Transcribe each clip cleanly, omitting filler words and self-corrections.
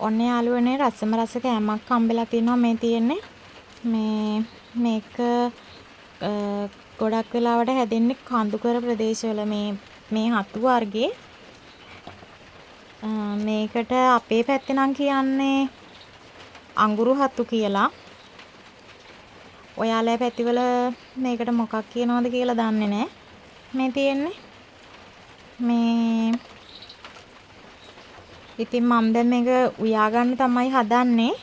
ඔන්න යාළුවනේ රසම රස කෑමක් හම්බෙලා තිනවා මේ තියෙන්නේ. මේක ගොඩක් වෙලාවට හැදෙන්නේ කඳුකර ප්‍රදේශවල මේ හතු වර්ගේ. මේකට අපේ පැත්තේ නම් කියන්නේ අඟුරු හතු කියලා. ඔයාලා පැතිවල මේකට මොකක් කියනවද කියලා දන්නේ නැහැ. මේ තියෙන්නේ මේ ඉතින් මම දැන් මේක උයා ගන්න තමයි හදන්නේ.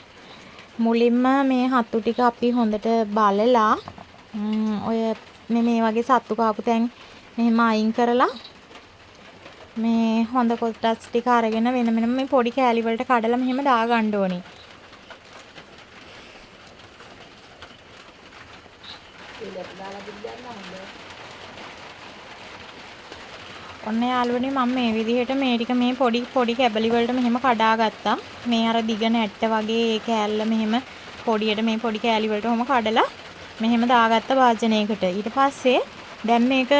මුලින්ම මේ හතු ටික අපි හොඳට බලලා ඔය මේ වගේ සත්තු කාපු තැන් මෙහෙම අයින් කරලා මේ හොඳ කොටස් ටික අරගෙන වෙන මේ පොඩි කෑලි වලට කඩලා මෙහෙම දා ගන්න ඕනි. ඔන්න යාළුවනේ මම මේ විදිහට මේ ටික මේ පොඩි කැබලි වලට මෙහෙම කඩා ගත්තා. මේ අර දිග නැට්ට වගේ ඒ කෑල්ල මෙහෙම පොඩියට මේ පොඩි කෑලි වලට ඔහම කඩලා මෙහෙම දාගත්ත වාජනයකට. ඊට පස්සේ දැන් මේක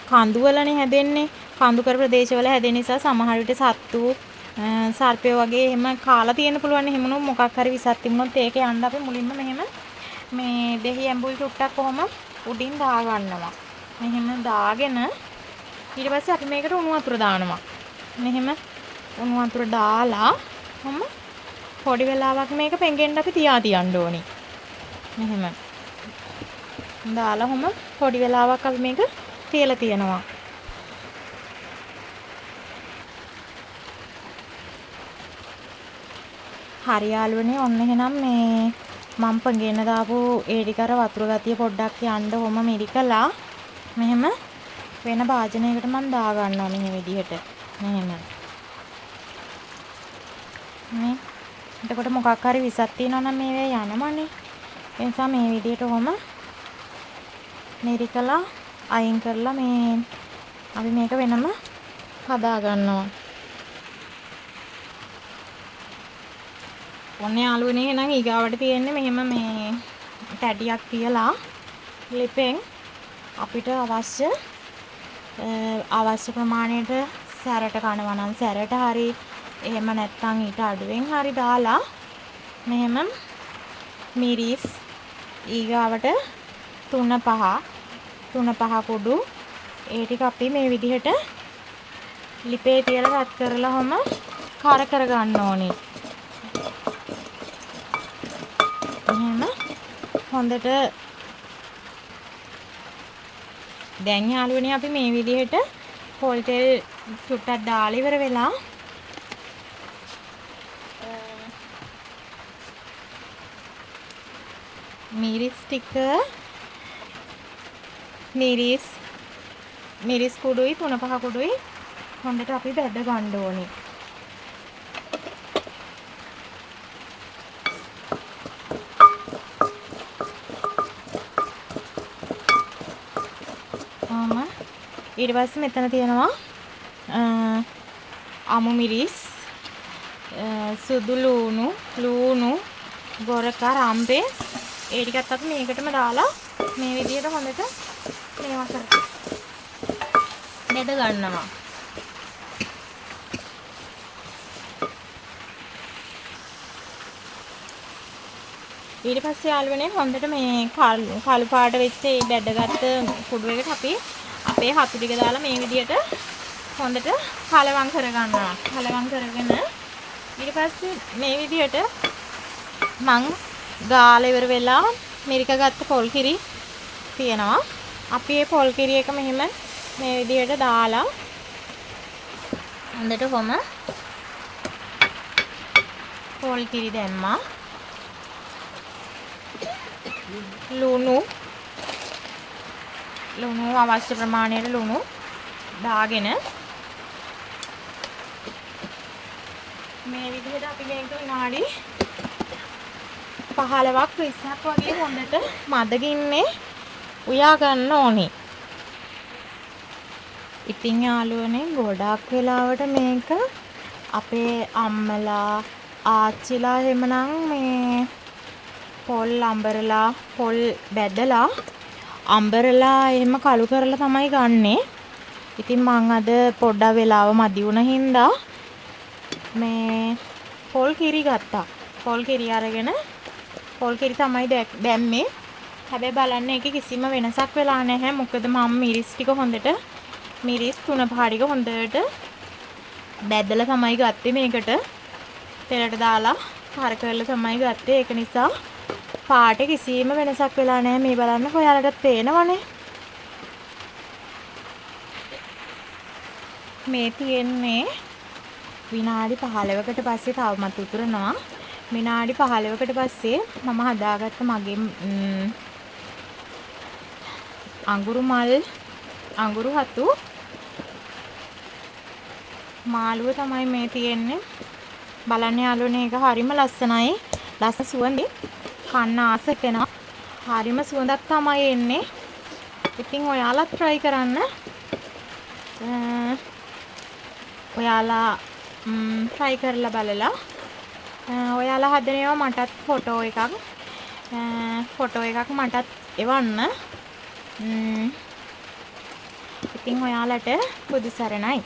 කඳු වලනේ හැදෙන්නේ. කඳුකර ප්‍රදේශවල හැදෙන නිසා සමහර විට සත්තු සර්පය වගේ එහෙම කාලා තියෙන්න පුළුවන්. එහෙම මොකක් හරි විසක් තිබුණොත් ඒක යන්න අපි මුලින්ම මෙහෙම මේ දෙහි ඇඹුල් ටුට්ටක් කොහොම උඩින් දා ගන්නවා. මෙහෙම දාගෙන ඊට පස්සේ අපි මේකට උණු වතුර දානවා. මෙහෙම උණු වතුර දාලා කොහොම පොඩි වෙලාවක් මේක පෙඟෙන්න අපි තියන්න ඕනි. මෙහෙම දාලා කොහොම පොඩි වෙලාවක් අපි මේක තියලා තියනවා. හරි යාළුවනේ ඔන්න එහෙනම් මේ මම පෙඟෙන්න දාපු ඒ ටික අර වතුර ගතිය පොඩ්ඩක් යන්න කොහොම මිරිකලා මෙහෙම වෙන භාජනයකට මම දා ගන්නවා මෙහෙම විදිහට. මෙහෙම. මේ එතකොට මොකක් හරි විසක් තියෙනවා නම් මේවේ යනමනේ. ඒ නිසා මේ විදිහට කොහොම මිරිකලා අයින් කරලා මේ අපි මේක වෙනම හදා ගන්නවා. ඔන්න යාළුවනේ එහෙනම් ඊගාවට තියෙන්නේ මෙහෙම මේ තැටියක් තියලා ලිපෙන් අපිට අවශ්‍ය ප්‍රමාණයට සැරට කනවා නම් සැරට හරි එහෙම නැත්නම් ඊට අඩුවෙන් හරි දාලා මෙහෙම මිරිස් ඊගාවට 3-5 කුඩු ඒ ටික අපි මේ විදිහට ලිපේ තියලා රත් කරලාම කර කර ගන්න ඕනේ. එහෙම හොඳට දැන් යාළුවනේ අපි මේ විදිහට පොල් තෙල් චුට්ටක් දාලා ඉවර වෙලා මිරිස් කුඩුයි 3-5 කුඩුයි හොඳට අපි බැද ගන්න ඕනේ. ඊට පස්සේ මෙතන තියෙනවා අමු මිරිස් සුදු ලූණු ගොරක රම්බේ ඒ ටිකත් අපි මේකටම දාලා මේ විදිහට හොඳට මේවා කරලා බෙද ගන්නවා. ඊට පස්සේ යාළුවනේ හොඳට මේ කළු පාට වෙච්ච මේ බැදගත්ත කුඩු එකට අපි අපේ හතු ටික දාලා මේ විදිහට හොඳට කලවම් කරගන්නවා. කලවම් කරගෙන ඊට පස්සේ මේ විදිහට මං ගාලා ඉවර වෙලා මිරිකගත්ත පොල් කිරි තියෙනවා. අපි මේ පොල් කිරි එක මෙහෙම මේ විදිහට දාලා හොඳට කොම පොල් කිරි දැම්මා. ලුණු අවශ්‍ය ප්‍රමාණයට ලුණු දාගෙන මේ විදිහට අපි මේක විනාඩි 15ක් 20ක් වගේ හොඳට මදගින්නේ උයා ගන්න ඕනේ. ඉතින් යාළුවනේ ගොඩක් වෙලාවට මේක අපේ අම්මලා ආච්චිලා එහෙමනම් මේ පොල් අඹරලා පොල් බැදලා අඹරලා එහෙම කළු කරලා තමයි ගන්නෙ. ඉතින් මං අද පොඩ්ඩක් වෙලාව මදි වුණ හින්දා මේ පොල් කිරි ගත්තා. පොල් කිරි අරගෙන පොල් කිරි තමයි දැම්මේ. හැබැයි බලන්න ඒකේ කිසිම වෙනසක් වෙලා නැහැ. මොකද මම මිරිස් ටික හොඳට මිරිස් 3-5 ටික හොඳට බැදලා තමයි ගත්තේ මේකට. තෙලට දාලා හර කරලා තමයි ගත්තේ. ඒක නිසා පාටේ කිසිම වෙනසක් වෙලා නැහැ. මේ බලන්න ඔයාලටත් පේනවනේ. මේ තියෙන්නේ විනාඩි 15කට පස්සේ තවමත් උතුරනවා. විනාඩි 15කට පස්සේ මම හදාගත්ත මගේ අඟුරු හතු මාළුව තමයි මේ තියෙන්නේ. බලන්න යාළුවනේ ඒක හරිම ලස්සනයි. ලස්සන සුවඳයි. කන්න ආස වෙනවා. හරිම සුවඳක් තමයි එන්නේ. ඉතින් ඔයාලත් try කරන්න. ඔයාලා try කරලා බලලා ඔයාලා හදන ඒවා මටත් ෆොටෝ එකක් මටත් එවන්න. ඉතින් ඔයාලට බුදු සරණයි.